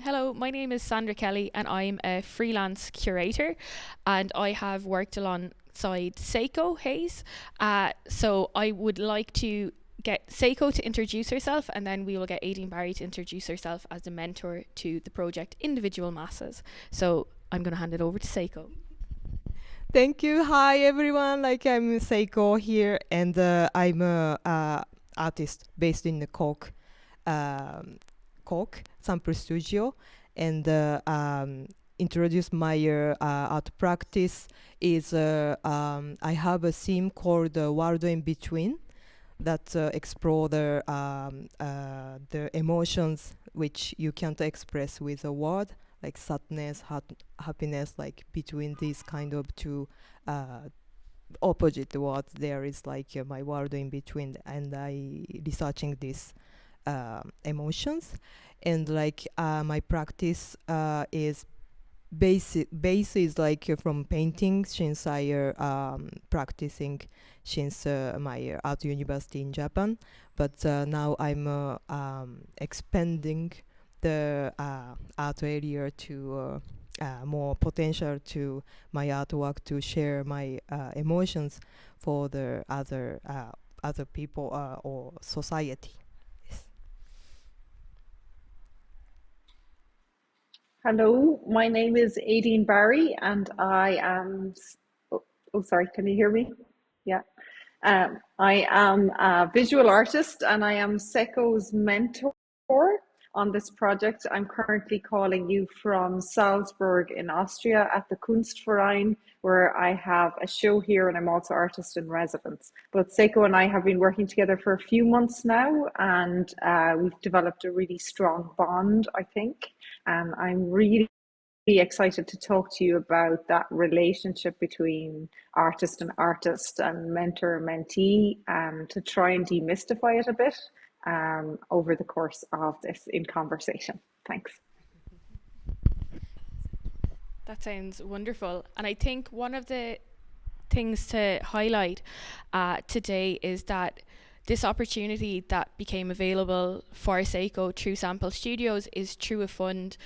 Hello, my name is Sandra Kelly and I'm a freelance curator and I have worked alongside Seiko Hayes. So I would like to get Seiko to introduce herself and then we will get Aideen Barry to introduce herself as the mentor to the project Individual Masses. So I'm going to hand it over to Seiko. Thank you. Hi, everyone. I'm Seiko here, and I'm a artist based in the Cork Sample Studio, and introduce my art practice is I have a theme called World in Between that explore the emotions which you can't express with a word, like sadness, happiness, like between these kind of two opposite words. There is my world in between, and I researching these emotions, and my practice is base is from painting since I practicing since my art university in Japan, but now I'm expanding the art area to more potential to my artwork to share my emotions for the other people or society. Yes. Hello, my name is Aideen Barry, and I am. Sorry, can you hear me? Yeah. I am a visual artist, and I am Seko's mentor on this project. I'm currently calling you from Salzburg in Austria at the Kunstverein, where I have a show here, and I'm also artist in residence. But Seiko and I have been working together for a few months now, and we've developed a really strong bond, I think. And I'm really excited to talk to you about that relationship between artist and mentor mentee, to try and demystify it a bit over the course of this in conversation. Thanks. That sounds wonderful. And I think one of the things to highlight today is that this opportunity that became available for Seiko through Sample Studios is through a fund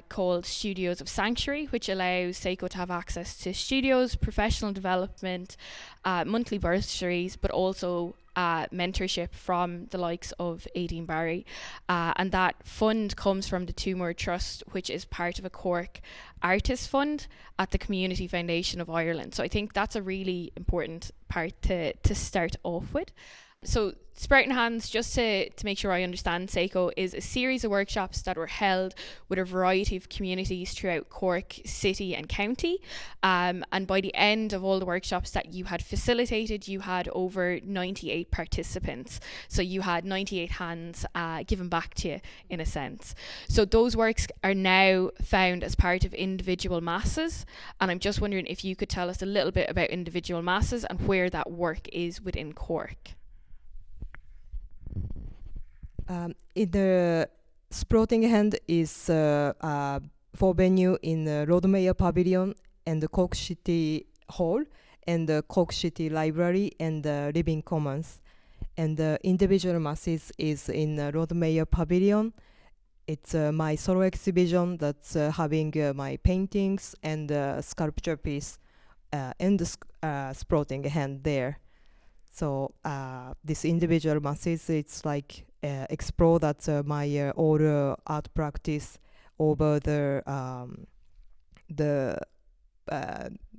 called Studios of Sanctuary, which allows Seiko to have access to studios, professional development, monthly bursaries, but also mentorship from the likes of Aideen Barry. And that fund comes from the Tumor Trust, which is part of a Cork Artists Fund at the Community Foundation of Ireland. So I think that's a really important part to start off with. So Sprouting Hands, just to make sure I understand, Seiko is a series of workshops that were held with a variety of communities throughout Cork City and County. And by the end of all the workshops that you had facilitated, you had over 98 participants. So you had 98 hands given back to you, in a sense. So those works are now found as part of Individual Masses. And I'm just wondering if you could tell us a little bit about Individual Masses and where that work is within Cork. In the Sprouting Hand is for venue in the Lord Mayor Pavilion and the Cork City Hall and the Cork City Library and the Living Commons. And the Individual Masses is in Lord Mayor Pavilion. It's my solo exhibition that's having my paintings and sculpture piece and the Sprouting Hand there. So this Individual Masses, it's explore that my all art practice over the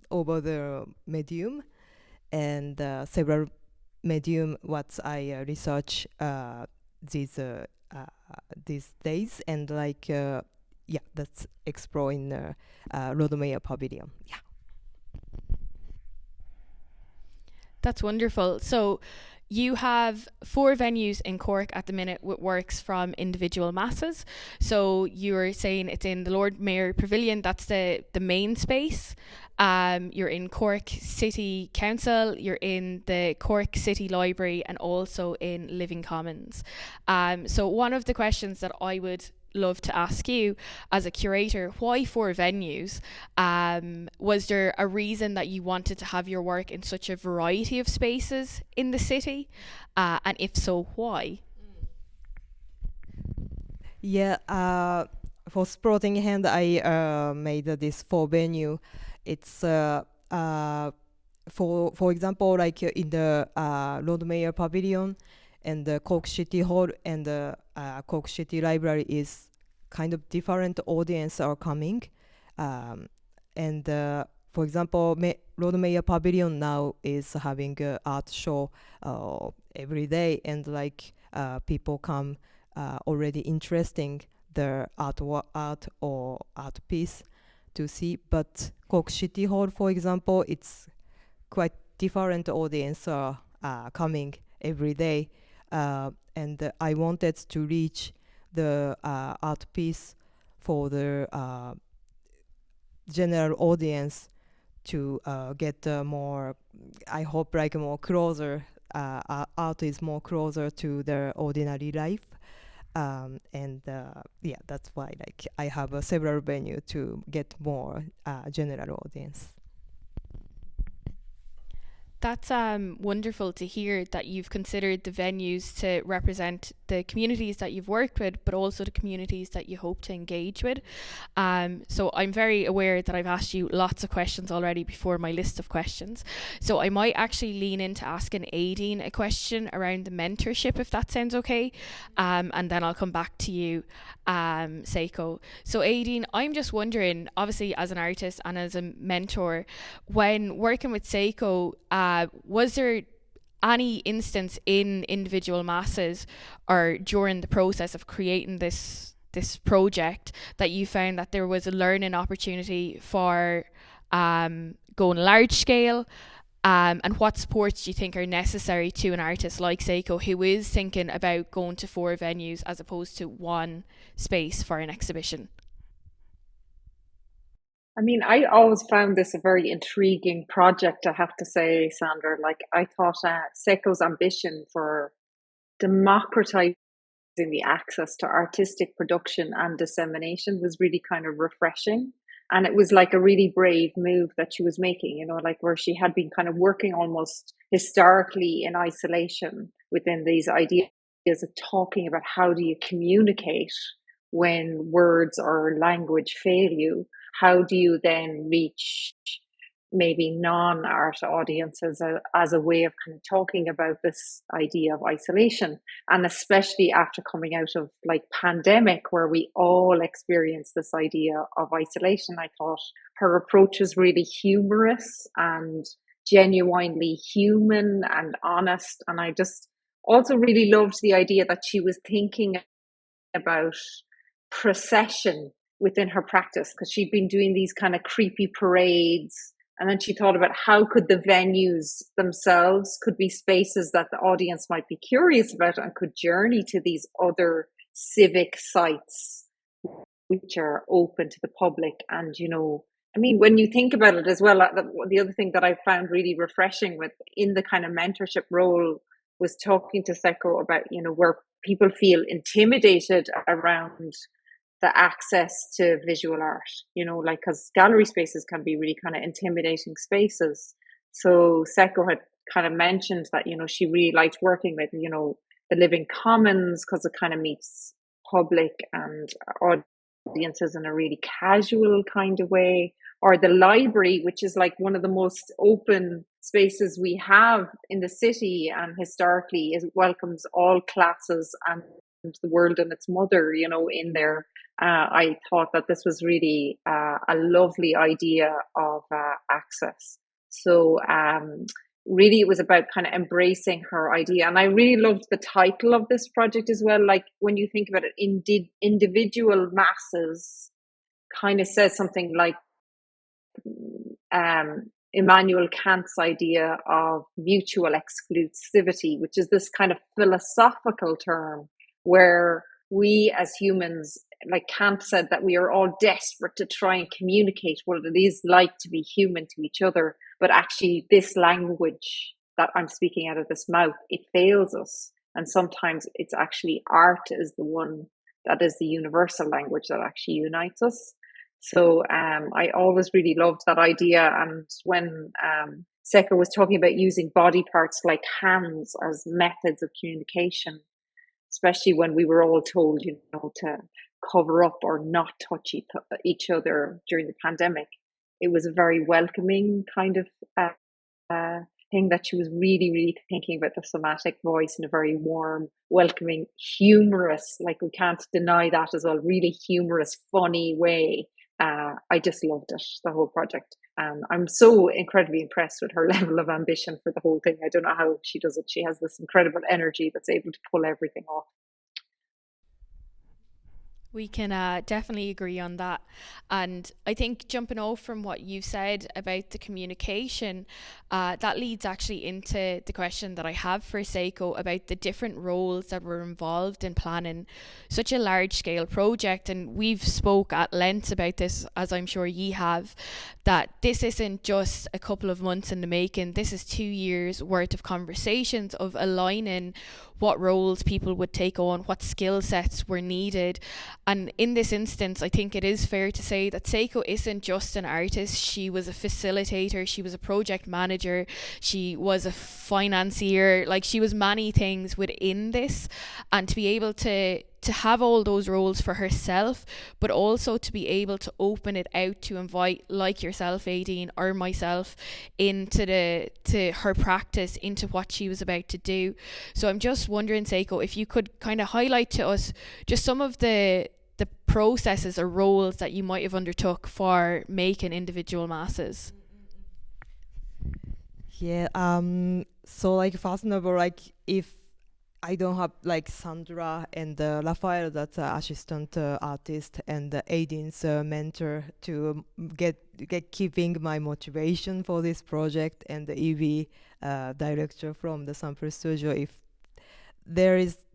over the medium and several medium what I research these days, and that's explore in Lord Mayor Pavilion. Yeah. That's wonderful. So you have 4 venues in Cork at the minute with works from Individual Masses. So you were saying it's in the Lord Mayor Pavilion, that's the main space. You're in Cork City Council, you're in the Cork City Library, and also in Living Commons. So one of the questions that I would love to ask you as a curator, why 4 venues? Was there a reason that you wanted to have your work in such a variety of spaces in the city? And if so, why? Yeah, for Sprouting Hand, I made this for venue. It's for example, like in the Lord Mayor Pavilion and the Cork City Hall and the Cork City Library is kind of different audience are coming. And for example, Lord Mayor Pavilion now is having an art show every day, and like people come already interesting the art or art piece to see. But Cork City Hall, for example, it's quite different audience are coming every day, and I wanted to reach the art piece for the general audience to get more. I hope like more closer. Art is more closer to their ordinary life, and yeah, that's why like I have several venues to get more general audience. That's wonderful to hear that you've considered the venues to represent the communities that you've worked with, but also the communities that you hope to engage with. So I'm very aware that I've asked you lots of questions already before my list of questions. So I might actually lean into asking Aideen a question around the mentorship, if that sounds okay. And then I'll come back to you, Seiko. So Aideen, I'm just wondering, obviously as an artist and as a mentor, when working with Seiko, was there any instance in individual masses or during the process of creating this project that you found that there was a learning opportunity for going large scale? And what supports do you think are necessary to an artist like Seiko who is thinking about going to 4 venues as opposed to one space for an exhibition? I mean, I always found this a very intriguing project, I have to say, Sandra. Like, I thought Seiko's ambition for democratizing the access to artistic production and dissemination was really kind of refreshing. And it was like a really brave move that she was making, you know, like where she had been kind of working almost historically in isolation within these ideas of talking about how do you communicate when words or language fail you. How do you then reach maybe non-art audiences as a way of kind of talking about this idea of isolation? And especially after coming out of like pandemic, where we all experience this idea of isolation, I thought her approach was really humorous and genuinely human and honest. And I just also really loved the idea that she was thinking about procession within her practice, because she'd been doing these kind of creepy parades, and then she thought about how could the venues themselves could be spaces that the audience might be curious about and could journey to these other civic sites which are open to the public. And you know, I mean, when you think about it as well, the other thing that I found really refreshing with in the kind of mentorship role was talking to Seiko about, you know, where people feel intimidated around the access to visual art, you know, like, because gallery spaces can be really kind of intimidating spaces. So Seiko had kind of mentioned that, you know, she really liked working with, you know, the Living Commons because it kind of meets public and audiences in a really casual kind of way, or the library, which is like one of the most open spaces we have in the city, and historically it welcomes all classes and the world and its mother, you know, in there. I thought that this was really a lovely idea of access. So really it was about kind of embracing her idea. And I really loved the title of this project as well. Like when you think about it, individual masses kind of says something like Immanuel Kant's idea of mutual exclusivity, which is this kind of philosophical term where we as humans, like Kant said, that we are all desperate to try and communicate what it is like to be human to each other. But actually this language that I'm speaking out of this mouth, it fails us. And sometimes it's actually art is the one that is the universal language that actually unites us. So I always really loved that idea. And when Seiko was talking about using body parts like hands as methods of communication, especially when we were all told, you know, to cover up or not touch each other during the pandemic. It was a very welcoming kind of thing that she was really, really thinking about the somatic voice in a very warm, welcoming, humorous, like we can't deny that as well, really humorous, funny way. I just loved it, the whole project. I'm so incredibly impressed with her level of ambition for the whole thing. I don't know how she does it. She has this incredible energy that's able to pull everything off. We can definitely agree on that. And I think jumping off from what you said about the communication, that leads actually into the question that I have for Seiko about the different roles that were involved in planning such a large scale project. And we've spoke at length about this, as I'm sure ye have, that this isn't just a couple of months in the making. This is 2 years worth of conversations of aligning what roles people would take on, what skill sets were needed. And in this instance, I think it is fair to say that Seiko isn't just an artist. She was a facilitator, she was a project manager, she was a financier, like she was many things within this. And to be able to have all those roles for herself, but also to be able to open it out to invite, like yourself, Aideen, or myself, into her practice, into what she was about to do. So I'm just wondering, Seiko, if you could kind of highlight to us just some of the processes or roles that you might have undertook for making individual masses. Yeah. So like first of all, like if I don't have like Sandra and Raphael, that's assistant artist, and Aideen's mentor to get keeping my motivation for this project, and the EV director from the sample studio. If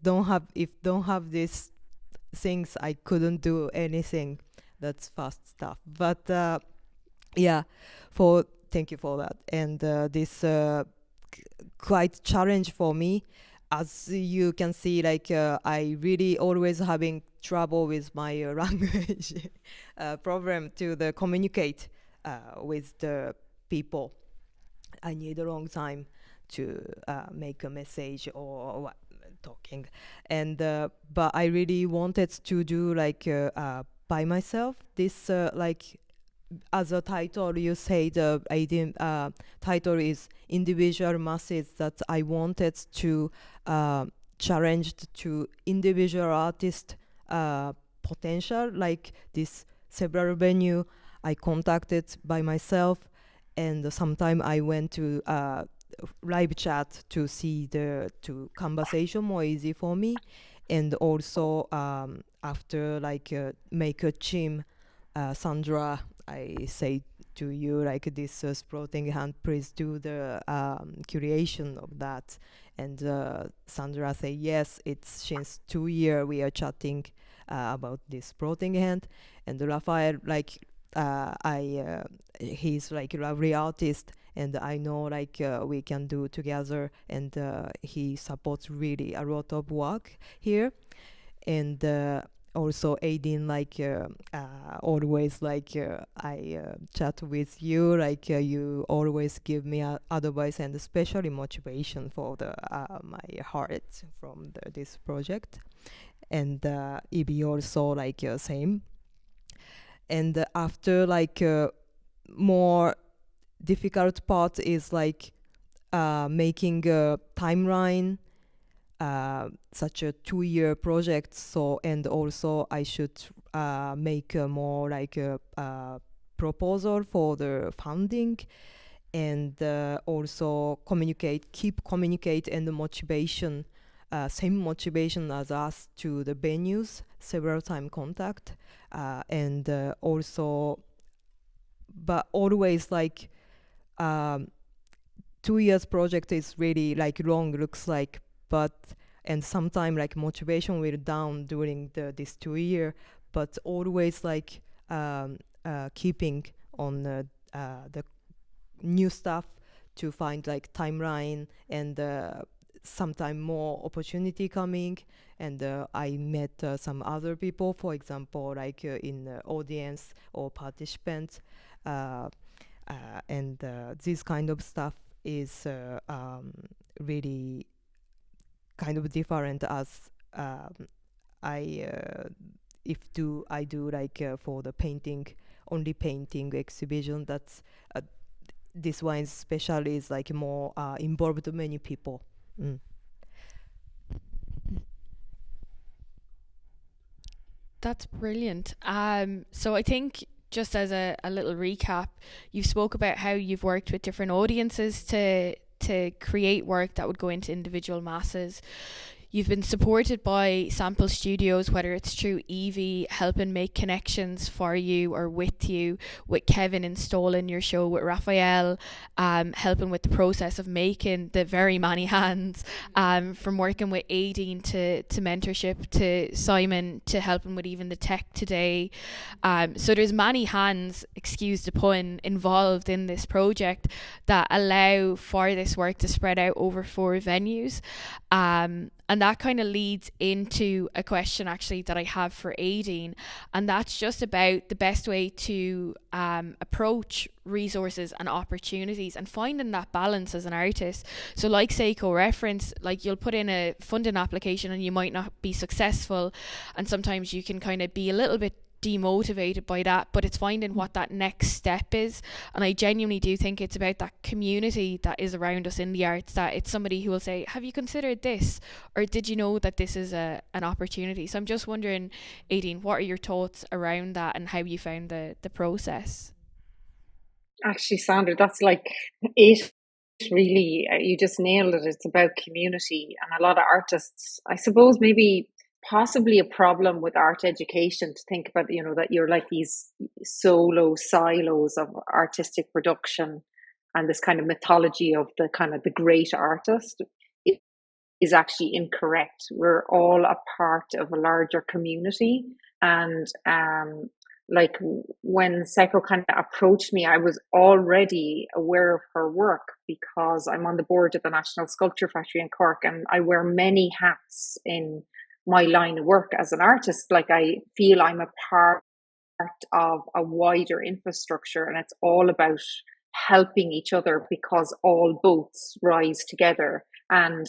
don't have these things, I couldn't do anything. That's fast stuff. But yeah, thank you for that. And this quite challenge for me. As you can see, like I really always having trouble with my language problem to communicate with the people. I need a long time to make a message or talking, and but I really wanted to do like by myself. This like as a title, you say the title is individual masses, that I wanted to challenge to individual artist potential, like this several venue I contacted by myself, and sometime I went to live chat to see to conversation more easy for me, and also after like make a team, Sandra, I say to you like this sprouting hand, please do the curation of that, and Sandra say yes. It's since 2 years we are chatting about this sprouting hand, and Raphael like he's like a lovely artist, and I know like we can do together, and he supports really a lot of work here, and also Aideen, like always, like I chat with you, like you always give me advice and especially motivation for my heart from this project, and Ibi also like same. And after like more difficult part is like making a timeline, such a 2-year project. So, and also I should make a more like a proposal for the funding, and also keep communicate and the motivation, same motivation as us to the venues, several time contact, and also, but always like 2 years project is really like long, looks like, but and sometimes like motivation will down during this 2 year, but always like keeping on the new stuff to find like timeline, and sometime more opportunity coming, and I met some other people, for example like in the audience or participants, and this kind of stuff is really kind of different as I I do like for the painting, only painting exhibition, that's this one especially is like more involved many people. That's brilliant. So I think just as a little recap, you spoke about how you've worked with different audiences to create work that would go into individual masses. You've been supported by sample studios, whether it's through Evie helping make connections for you or with you, with Kevin installing your show, with Raphael helping with the process of making the very many hands, from working with Aideen to mentorship, to Simon to helping with even the tech today. So there's many hands, excuse the pun, involved in this project that allow for this work to spread out over 4 venues. And that kind of leads into a question actually that I have for Aideen, and that's just about the best way to approach resources and opportunities and finding that balance as an artist. So like Seiko reference, like you'll put in a funding application and you might not be successful, and sometimes you can kind of be a little bit demotivated by that, but it's finding what that next step is. And I genuinely do think it's about that community that is around us in the arts, that it's somebody who will say, have you considered this, or did you know that this is an opportunity? So I'm just wondering, Aideen, what are your thoughts around that and how you found the process? Actually, Sandra, that's like it. Really, you just nailed it. It's about community, and a lot of artists, I suppose, maybe possibly a problem with art education to think about, that you're like these solo silos of artistic production, and this kind of mythology of the kind of the great artist is actually incorrect. We're all a part of a larger community, and like when Seiko kind of approached me, I was already aware of her work because I'm on the board of the National Sculpture Factory in Cork, and I wear many hats in my line of work as an artist. Like, I feel I'm a part of a wider infrastructure, and it's all about helping each other because all boats rise together. And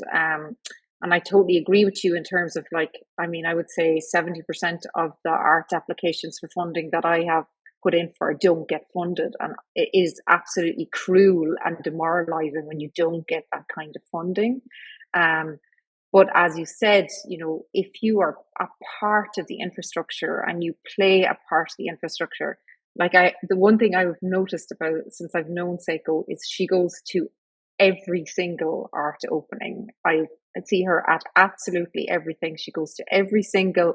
I totally agree with you in terms of, like, I mean, I would say 70% of the art applications for funding that I have put in for don't get funded. And it is absolutely cruel and demoralizing when you don't get that kind of funding. But as you said, if you are a part of the infrastructure and you play a part of the infrastructure, like the one thing I've noticed about since I've known Seiko is she goes to every single art opening. I see her at absolutely everything. She goes to every single,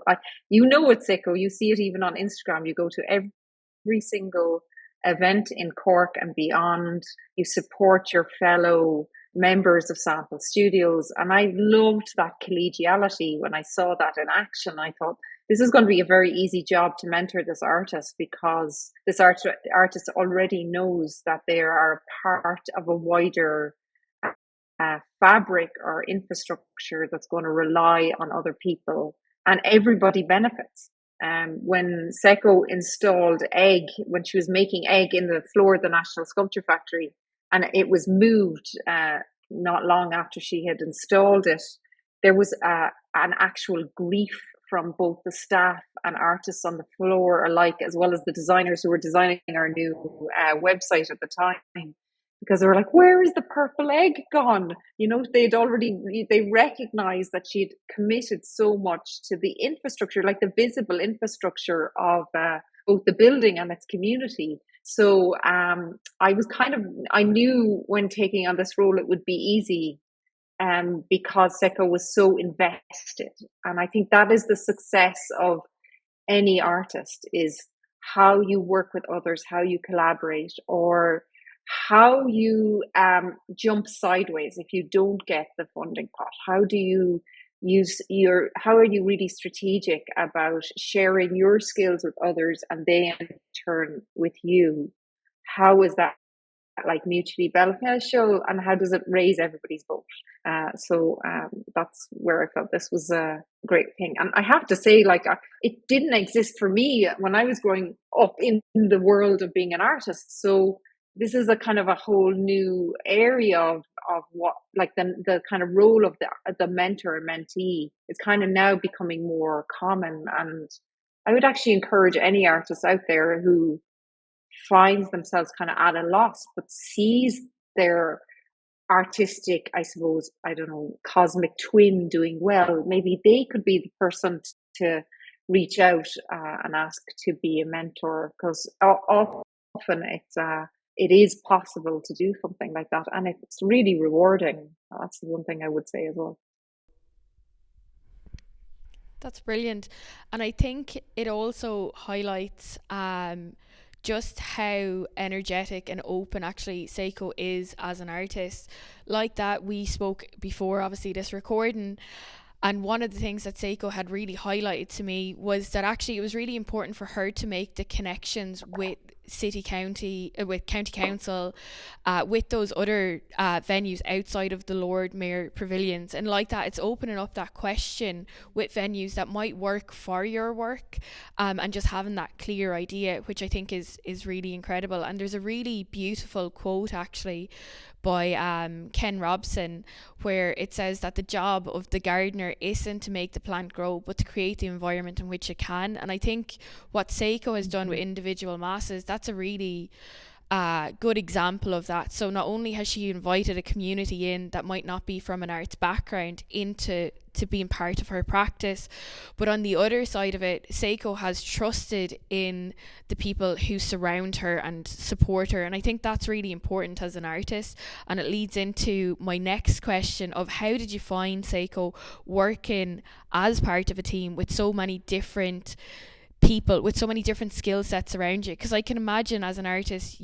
it's Seiko, you see it even on Instagram. You go to every single event in Cork and beyond. You support your fellow members of Sample Studios. And I loved that collegiality. When I saw that in action, I thought, this is going to be a very easy job to mentor this artist, because this artist already knows that they are part of a wider fabric or infrastructure that's going to rely on other people, and everybody benefits. When Seiko installed egg, when she was making egg in the floor of the National Sculpture Factory, and it was moved not long after she had installed it, there was an actual grief from both the staff and artists on the floor alike, as well as the designers who were designing our new website at the time, because they were like, where is the purple egg gone? They recognized that she'd committed so much to the infrastructure, like the visible infrastructure of both the building and its community. So I knew when taking on this role it would be easy, because Seiko was so invested. And I think that is the success of any artist, is how you work with others, how you collaborate, or how you jump sideways if you don't get the funding pot. How do you how are you really strategic about sharing your skills with others, and they in turn with you? How is that like mutually beneficial, and how does it raise everybody's boat? So that's where I felt this was a great thing. And I have to say, like, it didn't exist for me when I was growing up in the world of being an artist. So this is a kind of a whole new area of what, like, the kind of role of the mentor and mentee is kind of now becoming more common. And I would actually encourage any artist out there who finds themselves kind of at a loss, but sees their artistic, I suppose, I don't know, cosmic twin doing well. Maybe they could be the person to reach out and ask to be a mentor, because often it is possible to do something like that, and it's really rewarding. That's the one thing I would say as well. That's brilliant. And I think it also highlights just how energetic and open actually Seiko is as an artist. Like that, we spoke before, obviously, this recording. And one of the things that Seiko had really highlighted to me was that actually it was really important for her to make the connections with with county council, with those other venues outside of the Lord Mayor pavilions. And like that, it's opening up that question with venues that might work for your work, and just having that clear idea, which I think is really incredible. And there's a really beautiful quote actually by Ken Robson, where it says that the job of the gardener isn't to make the plant grow, but to create the environment in which it can. And I think what Seiko has done with individual masses, that's a really good example of that. So not only has she invited a community in that might not be from an arts background into being part of her practice, but on the other side of it, Seiko has trusted in the people who surround her and support her. And I think that's really important as an artist. And it leads into my next question of how did you find, Seiko, working as part of a team with so many different people, with so many different skill sets around you? Because I can imagine as an artist,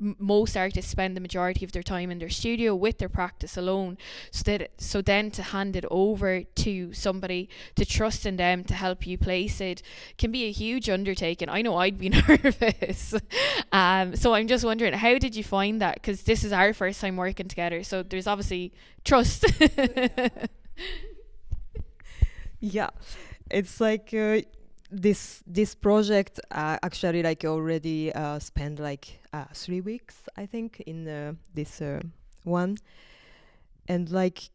most artists spend the majority of their time in their studio with their practice alone, so then to hand it over to somebody, to trust in them to help you place it, can be a huge undertaking. I know I'd be nervous. So I'm just wondering, how did you find that? Because this is our first time working together, so there's obviously trust. Yeah, it's like this project actually like already spent like 3 weeks, I think, in this one. And like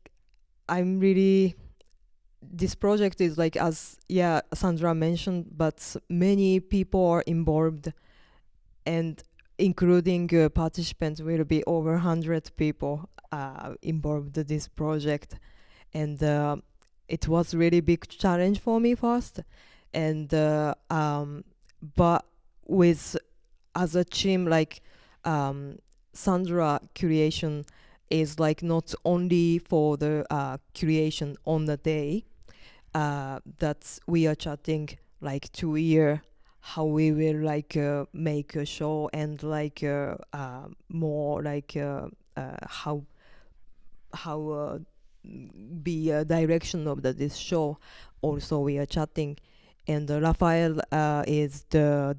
I'm really, this project is like, as Sandra mentioned, but many people are involved, and including participants will be over 100 people involved in this project. And it was really big challenge for me first. And but with as a team, like Sandra curation is like not only for the curation on the day, that we are chatting like 2 year how we will like make a show, and like more like how be a direction of this show. Also we are chatting. And Raphael is the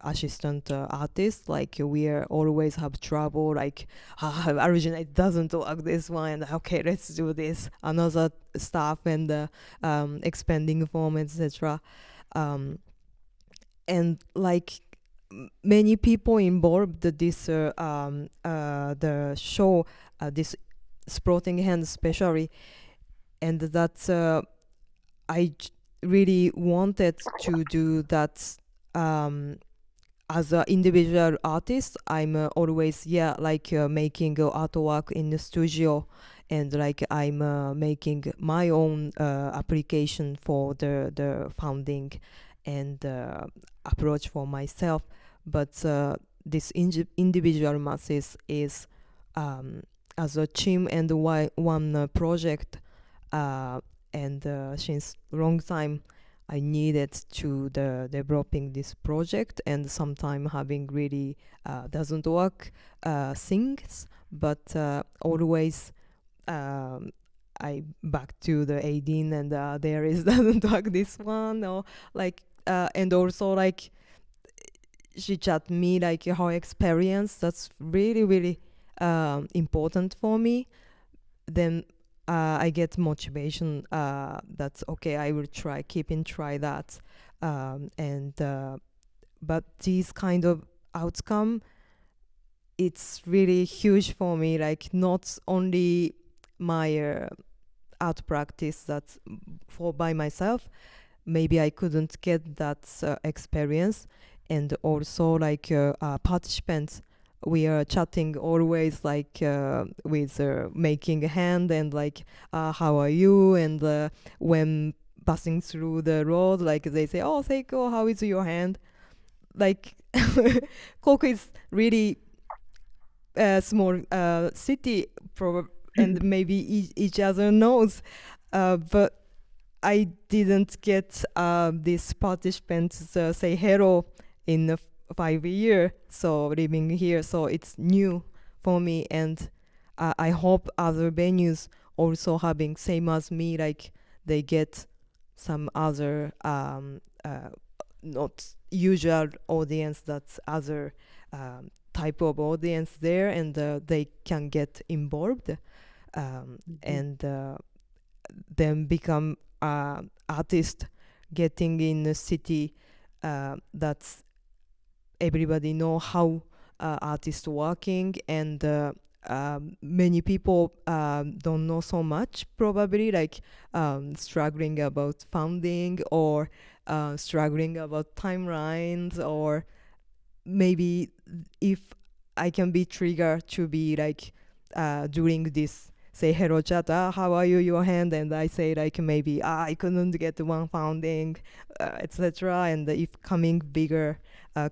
assistant artist. Like we always have trouble. Like originate doesn't work this one. Okay, let's do this. Another stuff, and expanding form, etc. And like many people involved this the show, this Sprouting Hand especially, and that's really wanted to do that as an individual artist. I'm always making artwork in the studio, and like I'm making my own application for the funding and approach for myself. But this individual masses is as a team and one project. And since long time I needed to developing this project, and sometime having really doesn't work things, but always I back to the Aideen, and there is doesn't work this one, or like and also like she chat me like her experience. That's really important for me. Then I get motivation. That's okay. I will try that, and but these kind of outcome, it's really huge for me. Like not only my art practice that's for by myself, maybe I couldn't get that experience. And also like participants, we are chatting always like with making a hand and like how are you, and when passing through the road, like they say, oh Seiko, how is your hand? Like Cork is really a small city, and maybe each other knows, but I didn't get these participants say hello in 5 years. So living here, so it's new for me, and I hope other venues also having same as me, like they get some other not usual audience, that's other type of audience there, and they can get involved and then become artist, getting in a city that's everybody know how artists working, and many people don't know so much, probably like struggling about funding, or struggling about timelines, or maybe if I can be triggered to be like during this say hello chat, how are you, your hand, and I say like maybe I couldn't get one funding, etc. And if coming bigger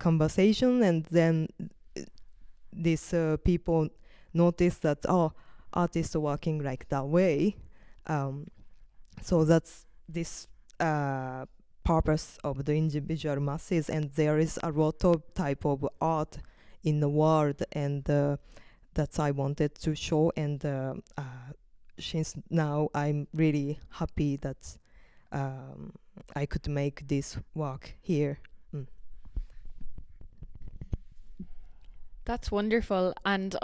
conversation, and then these people notice that artists are working like that way, so that's this purpose of the individual masses, and there is a lot of type of art in the world, and that's I wanted to show, and since now I'm really happy that I could make this work here. That's wonderful. And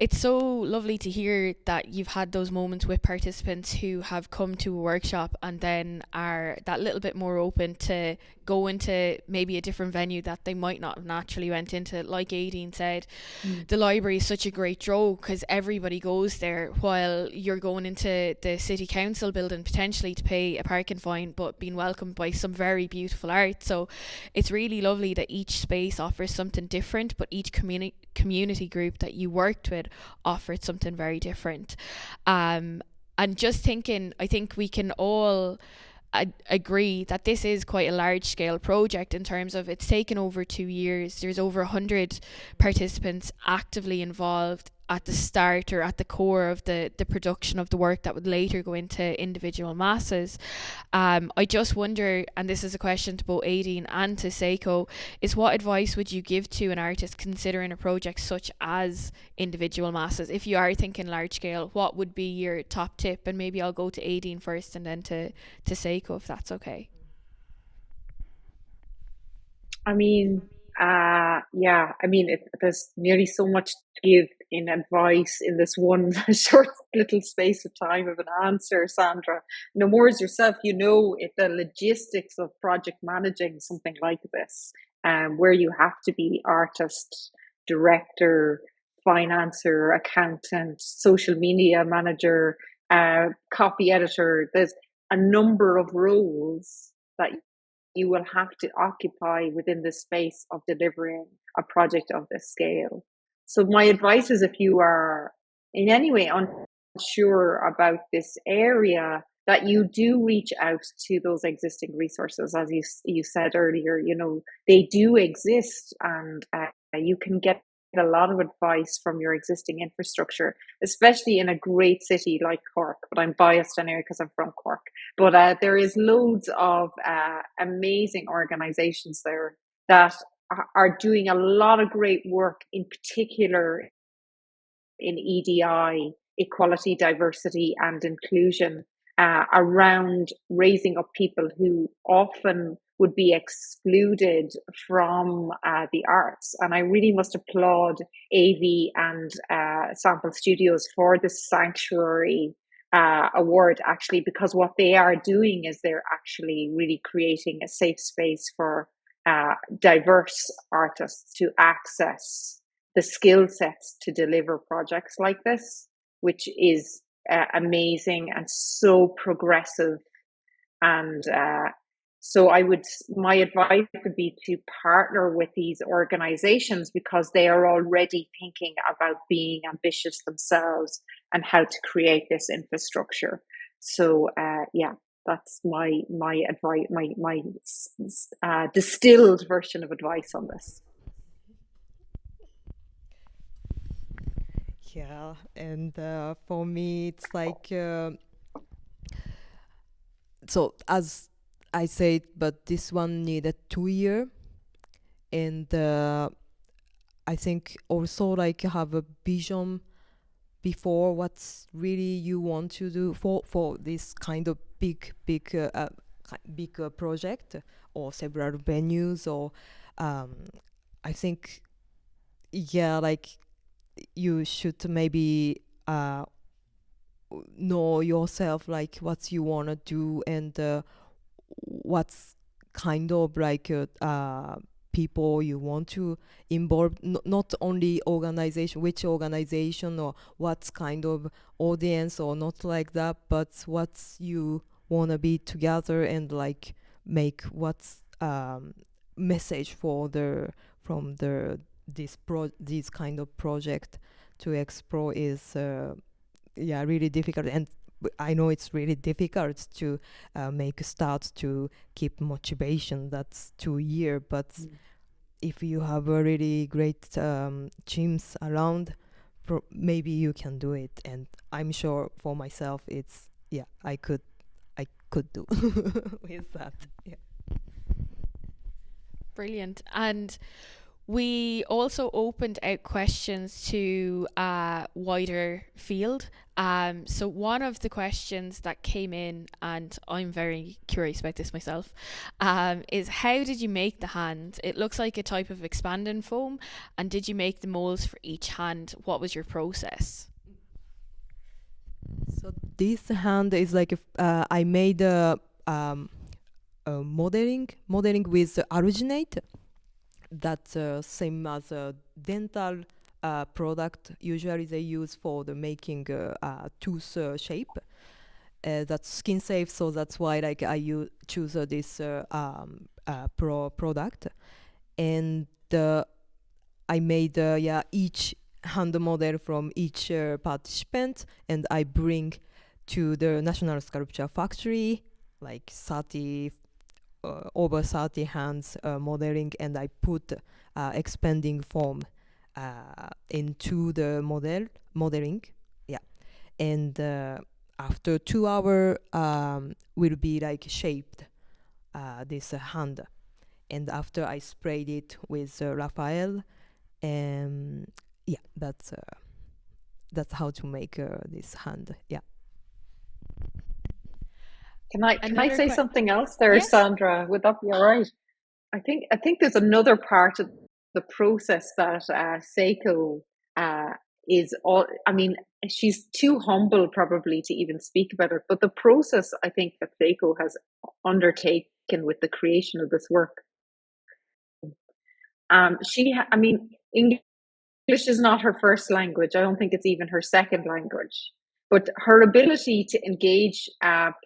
it's so lovely to hear that you've had those moments with participants who have come to a workshop and then are that little bit more open to go into maybe a different venue that they might not have naturally went into. Like Aideen said, the library is such a great draw because everybody goes there, while you're going into the city council building potentially to pay a parking fine, but being welcomed by some very beautiful art. So it's really lovely that each space offers something different, but each community group that you worked with offered something very different. And just thinking, I think we can all agree that this is quite a large scale project in terms of it's taken over 2 years. There's over 100 participants actively involved at the start or at the core of the production of the work that would later go into individual masses. I just wonder, and this is a question to both Aideen and to Seiko, is what advice would you give to an artist considering a project such as individual masses? If you are thinking large scale, what would be your top tip? And maybe I'll go to Aideen first and then to Seiko, if that's okay. I mean, there's nearly so much to give in advice in this one short little space of time of an answer, Sandra. No more as yourself, the logistics of project managing something like this, where you have to be artist, director, financer, accountant, social media manager, copy editor. There's a number of roles that you will have to occupy within the space of delivering a project of this scale. So my advice is, if you are in any way unsure about this area, that you do reach out to those existing resources. As you said earlier, they do exist, and you can get a lot of advice from your existing infrastructure, especially in a great city like Cork. But I'm biased anyway because I'm from Cork. But there is loads of amazing organizations there that are doing a lot of great work, in particular in EDI, equality, diversity and inclusion, around raising up people who often would be excluded from the arts. And I really must applaud AV and Sample Studios for the Sanctuary Award, actually, because what they are doing is they're actually really creating a safe space for diverse artists to access the skill sets to deliver projects like this, which is amazing and so progressive And so my advice would be to partner with these organizations because they are already thinking about being ambitious themselves and how to create this infrastructure. So yeah, that's my advice, my distilled version of advice on this. Yeah, and for me, it's like so as I said, but this one needed 2 year, and I think also like have a vision before what's really you want to do for this kind of big project or several venues or I think yeah like you should maybe know yourself like what you want to do and what's kind of like people you want to involve, not only organization, which organization or what kind of audience or not like that, but what you want to be together and like make what's message for the from the this kind of project to explore is yeah really difficult. And I know it's really difficult to make a start to keep motivation. That's 2 year, but if you have a really great teams around, maybe you can do it. And I'm sure for myself, it's yeah, I could do with that. Yeah. Brilliant. And we also opened out questions to a wider field. So one of the questions that came in, and I'm very curious about this myself, is how did you make the hand? It looks like a type of expanding foam. And did you make the molds for each hand? What was your process? So this hand is like I made a modeling with alginate. That's same as a dental product. Usually they use for the making tooth shape. That's skin safe, so that's why like I choose this product. And I made yeah each hand model from each participant, and I bring to the National Sculpture Factory like 30 over 30 hands modeling, and I put expanding foam into the modeling. Yeah, and after 2 hours will be like shaped this hand, and after I sprayed it with Raphael, and yeah, that's how to make this hand. Yeah. Can I say something else there, Yes. Sandra? Would that be all right? I think there's another part of the process that Seiko is all. I mean, she's too humble probably to even speak about it. But the process I think that Seiko has undertaken with the creation of this work, I mean, English is not her first language. I don't think it's even her second language. But her ability to engage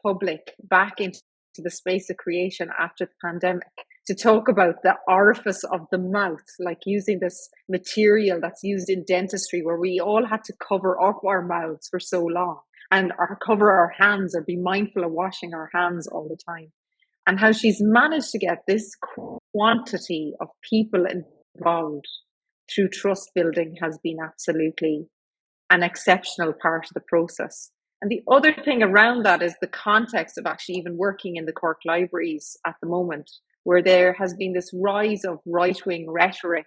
public back into the space of creation after the pandemic, to talk about the orifice of the mouth, like using this material that's used in dentistry, where we all had to cover up our mouths for so long and cover our hands or be mindful of washing our hands all the time. And how she's managed to get this quantity of people involved through trust building has been absolutely an exceptional part of the process. And the other thing around that is the context of actually even working in the Cork libraries at the moment, where there has been this rise of right-wing rhetoric,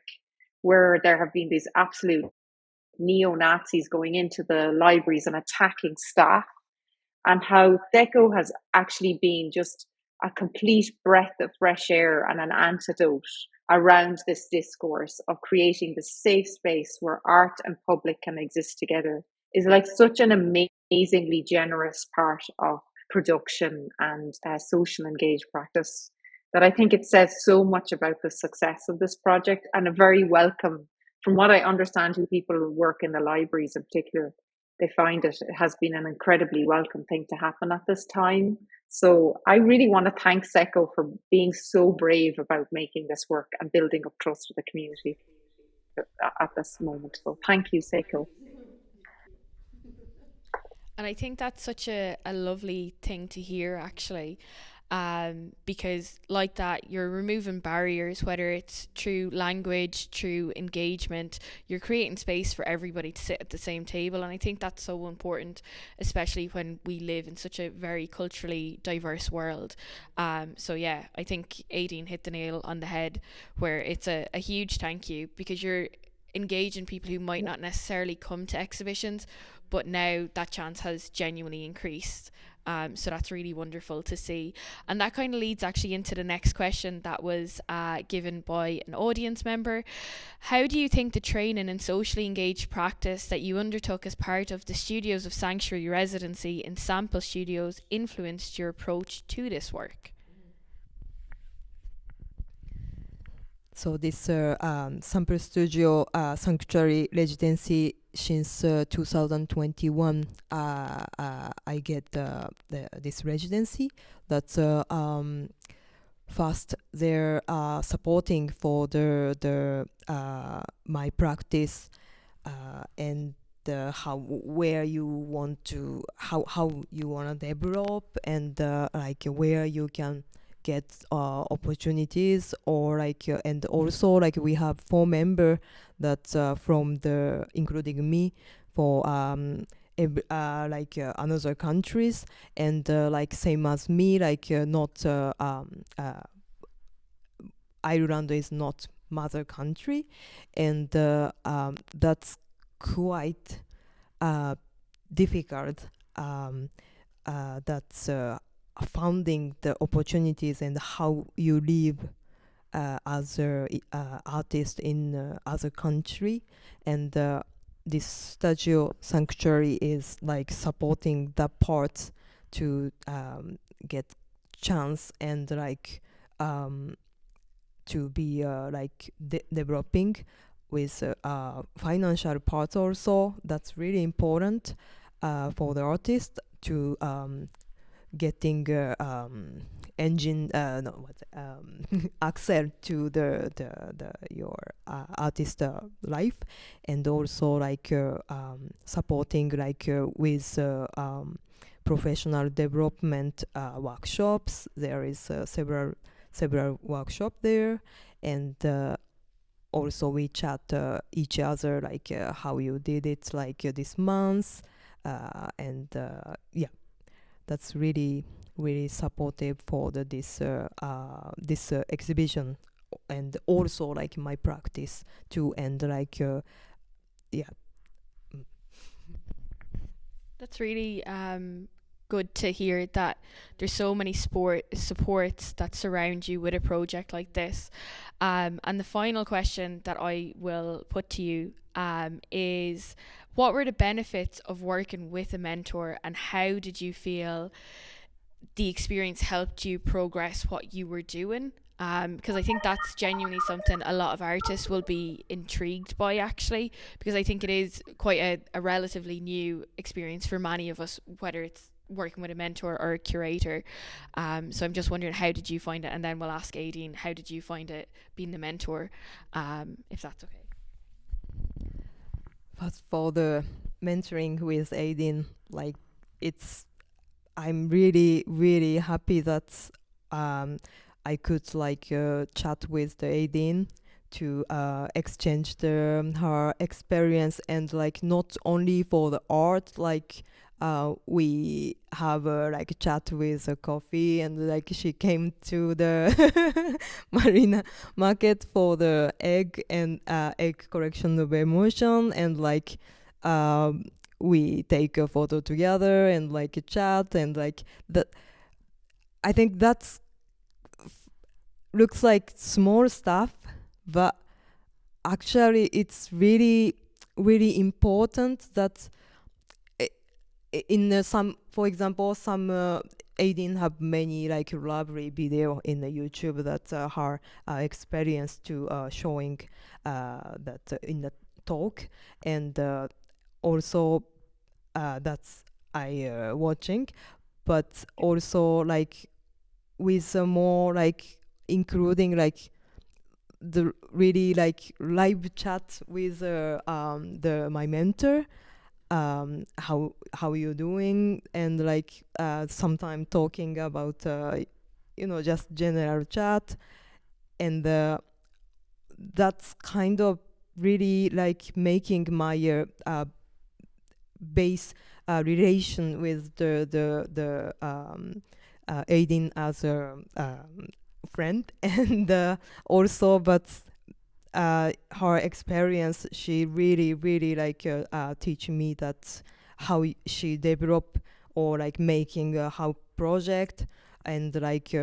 where there have been these absolute neo-Nazis going into the libraries and attacking staff, and how Seiko has actually been just a complete breath of fresh air and an antidote around this discourse of creating this safe space where art and public can exist together, is like such an amazingly generous part of production and social engaged practice, that I think it says so much about the success of this project, and a very welcome, from what I understand, to people who work in the libraries in particular. they find it has been an incredibly welcome thing to happen at this time. So I really want to thank Seiko for being so brave about making this work and building up trust with the community at this moment. So thank you, Seiko. And I think that's such a lovely thing to hear, actually, because like that, you're removing barriers, whether it's through language, through engagement, you're creating space for everybody to sit at the same table. And I think that's so important, especially when we live in such a very culturally diverse world. So yeah, I think Aideen hit the nail on the head, where it's a huge thank you, because you're engaging people who might not necessarily come to exhibitions, but now that chance has genuinely increased. So that's really wonderful to see. And that kind of leads actually into the next question that was given by an audience member. How do you think the training and socially engaged practice that you undertook as part of the Studios of Sanctuary Residency in sample studios influenced your approach to this work? So this sample studio sanctuary residency since 2021, I get this residency. That's first they're supporting for the my practice and how where you want to how you want to develop, and like where you can get opportunities, or like and also like we have 4 members that from the including me for another countries, and like same as me, like not Ireland is not mother country, and that's quite difficult. That's finding the opportunities and how you live as an artist in other country, and this studio sanctuary is like supporting that part to get chance and like to be like developing with financial parts also. That's really important for the artist to getting engine access to the your artist life, and also like supporting like with professional development workshops. There is several workshops there, and also we chat each other like how you did it like this month, and yeah, that's really supportive for this exhibition, and also like my practice too, and like yeah. That's really good to hear that there's so many supports that surround you with a project like this. And the final question that I will put to you is, what were the benefits of working with a mentor, and how did you feel the experience helped you progress what you were doing? Because I think that's genuinely something a lot of artists will be intrigued by, actually, because I think it is quite a relatively new experience for many of us, whether it's working with a mentor or a curator. So I'm just wondering, how did you find it? And then we'll ask Aideen, how did you find it being the mentor, if that's okay? First, for the mentoring with Aideen, like I'm really happy that I could like chat with the Aideen to exchange her experience, and like not only for the art, like we have like a chat with a coffee, and like she came to the marina market for the egg and egg collection of emotion, and like we take a photo together and like a chat, and like that. I think that's looks like small stuff, but actually it's really important that in some, for example, some Aideen have many like lovely video in the YouTube that her experience to showing that in the talk, and also that's I watching, but also like with more like including like the really like live chat with my mentor, how you doing, and like sometime talking about just general chat, and that's kind of really like making my base relation with the Aideen as a friend, and also, but her experience, she really like teach me that how she develop or like making how project, and like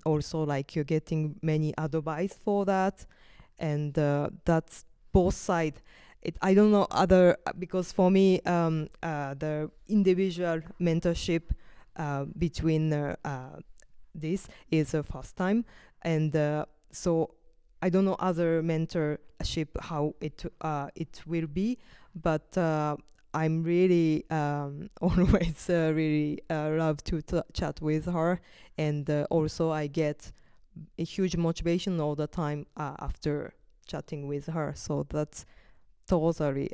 also like getting many advice for that, and that's both side. I don't know other, because for me the individual mentorship between this is the first time, and so I don't know other mentorship how it will be, but I'm really always really love to chat with her, and also I get a huge motivation all the time after chatting with her. So that's totally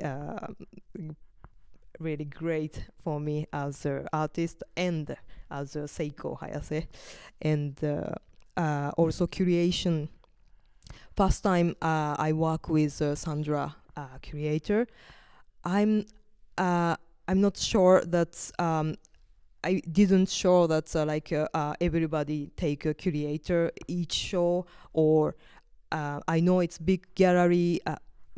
really great for me as an artist and as a Seiko Hayase, and also curation. First time I work with Sandra, curator. I'm uh, I'm not sure that I didn't show that everybody take a curator each show, or I know it's big gallery,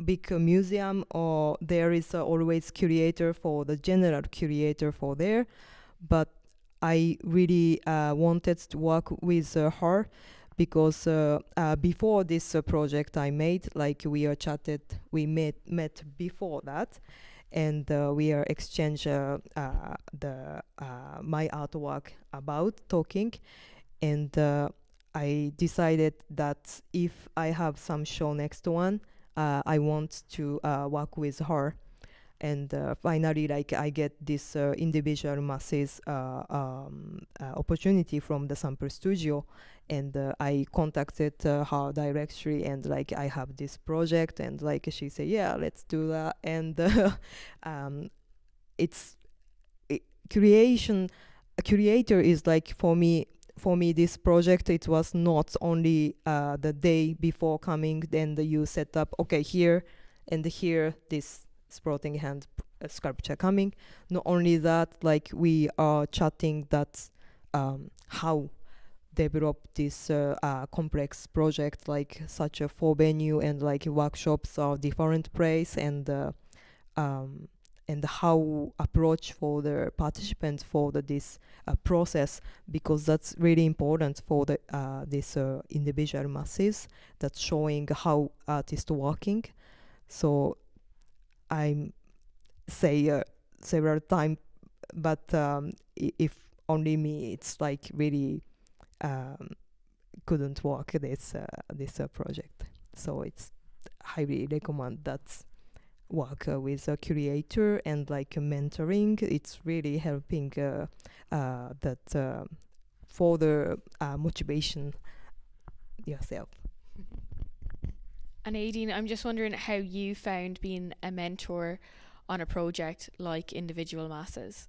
big museum, or there is always curator for the general curator for there, but I really wanted to work with her, because before this project I made, like we are chatted, we met before that, and we are exchange the my artwork about talking, and I decided that if I have some show next one, I want to work with her, and finally like I get this individual masses opportunity from the sample studio, and I contacted her directly, and like I have this project, and like she said, yeah, let's do that, and um, it's creation. A curator is like for me this project, it was not only the day before coming, then you set up, okay, here and here this sprouting hand sculpture coming. Not only that, like we are chatting that how develop this complex project, like such a full venue, and like workshops are different place, um, and how approach for the participants for this process, because that's really important for the this individual masses, that's showing how artists working. So I'm say several times, but if only me, it's like really um, couldn't work this project. So it's highly recommend that work with a curator and like mentoring. It's really helping that for the motivation yourself. And Aideen, I'm just wondering how you found being a mentor on a project like Individual Masses.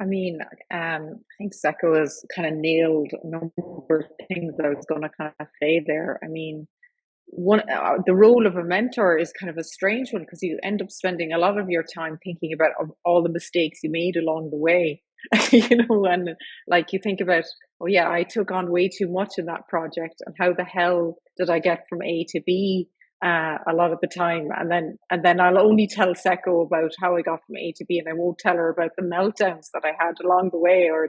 I mean, I think Seiko has kind of nailed a number of things that I was going to kind of say there. I mean, the role of a mentor is kind of a strange one, because you end up spending a lot of your time thinking about all the mistakes you made along the way. And like you think about, oh yeah, I took on way too much in that project, and how the hell did I get from A to B a lot of the time, and then I'll only tell Seco about how I got from A to B, and I won't tell her about the meltdowns that I had along the way, or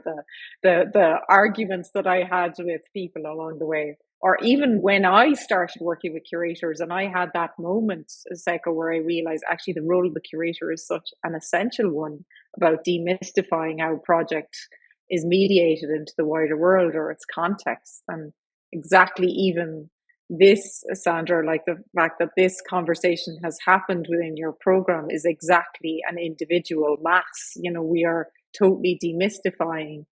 the arguments that I had with people along the way. Or even when I started working with curators, and I had that moment, Seco, where I realized actually the role of the curator is such an essential one, about demystifying how a project is mediated into the wider world or its context, and exactly even this, Sandra, like the fact that this conversation has happened within your program is exactly an individual mass. You know, we are totally demystifying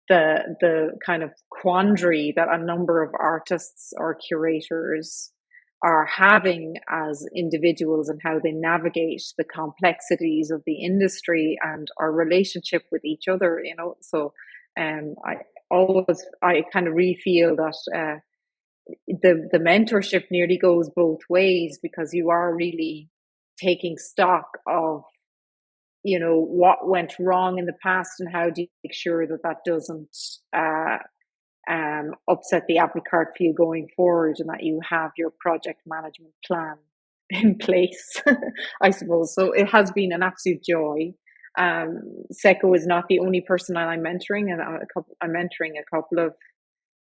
the kind of quandary that a number of artists or curators are having as individuals and how they navigate the complexities of the industry and our relationship with each other, you know. So I kind of really feel that the mentorship nearly goes both ways, because you are really taking stock of, you know, what went wrong in the past and how do you make sure that that doesn't upset the apple cart for you going forward, and that you have your project management plan in place, I suppose. So it has been an absolute joy. Seiko is not the only person that I'm mentoring, and I'm mentoring a couple of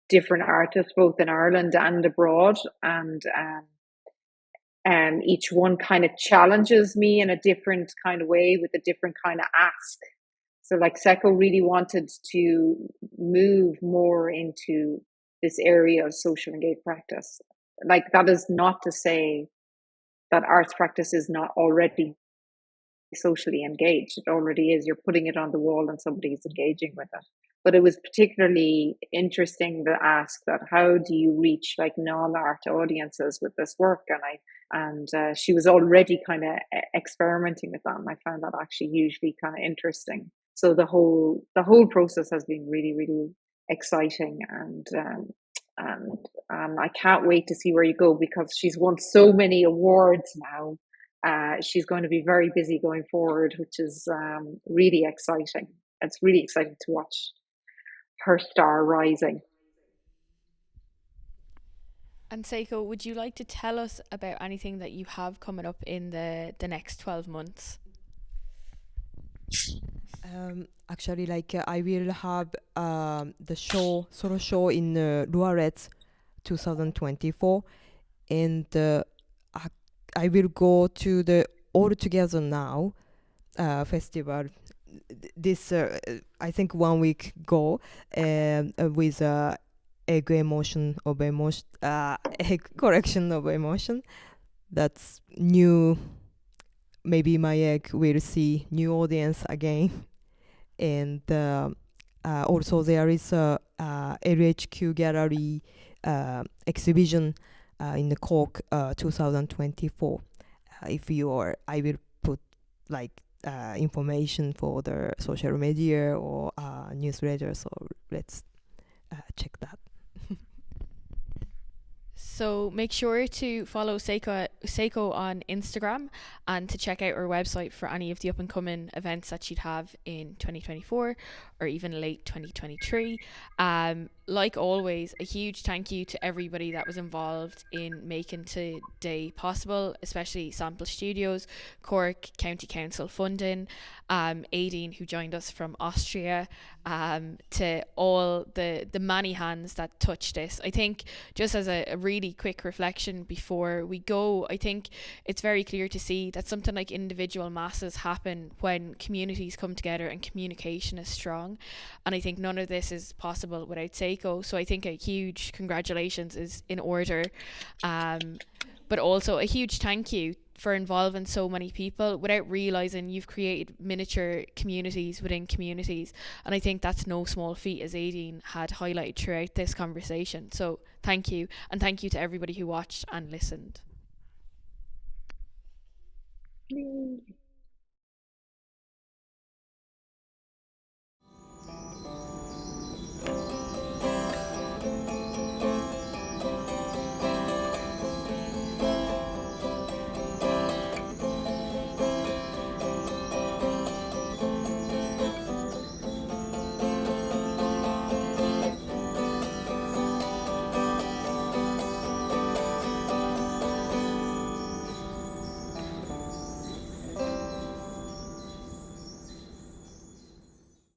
different artists, both in Ireland and abroad, and each one kind of challenges me in a different kind of way with a different kind of ask. So like Seiko really wanted to move more into this area of social engaged practice. Like, that is not to say that arts practice is not already socially engaged. It already is. You're putting it on the wall and somebody's engaging with it. But it was particularly interesting to ask that, how do you reach like non-art audiences with this work? And she was already kind of experimenting with that, and I found that actually hugely kind of interesting. So the whole process has been really, really exciting, and I can't wait to see where you go, because she's won so many awards now. She's going to be very busy going forward, which is really exciting. It's really exciting to watch her star rising. And Seiko, would you like to tell us about anything that you have coming up in the next 12 months? Actually, like I will have the solo show in Luaret 2024, and I will go to the All Together Now festival. This I think 1 week ago, with egg emotion of emotion, egg correction of emotion. That's new. Maybe my egg will see new audience again. And also there is a LHQ gallery exhibition in the Cork 2024. If you are, I will put like information for the social media or newsletter, so let's check that. So make sure to follow Seiko on Instagram, and to check out her website for any of the up and coming events that she'd have in 2024 or even late 2023. Like always, a huge thank you to everybody that was involved in making today possible, especially Sample Studios, Cork County Council funding, Aideen, who joined us from Austria, to all the many hands that touched this. I think, just as a really quick reflection before we go, I think it's very clear to see that something like individual masses happen when communities come together and communication is strong. And I think none of this is possible without Seiko. So I think a huge congratulations is in order, but also a huge thank you for involving so many people. Without realising, you've created miniature communities within communities, and I think that's no small feat, as Aideen had highlighted throughout this conversation. So thank you, and thank you to everybody who watched and listened.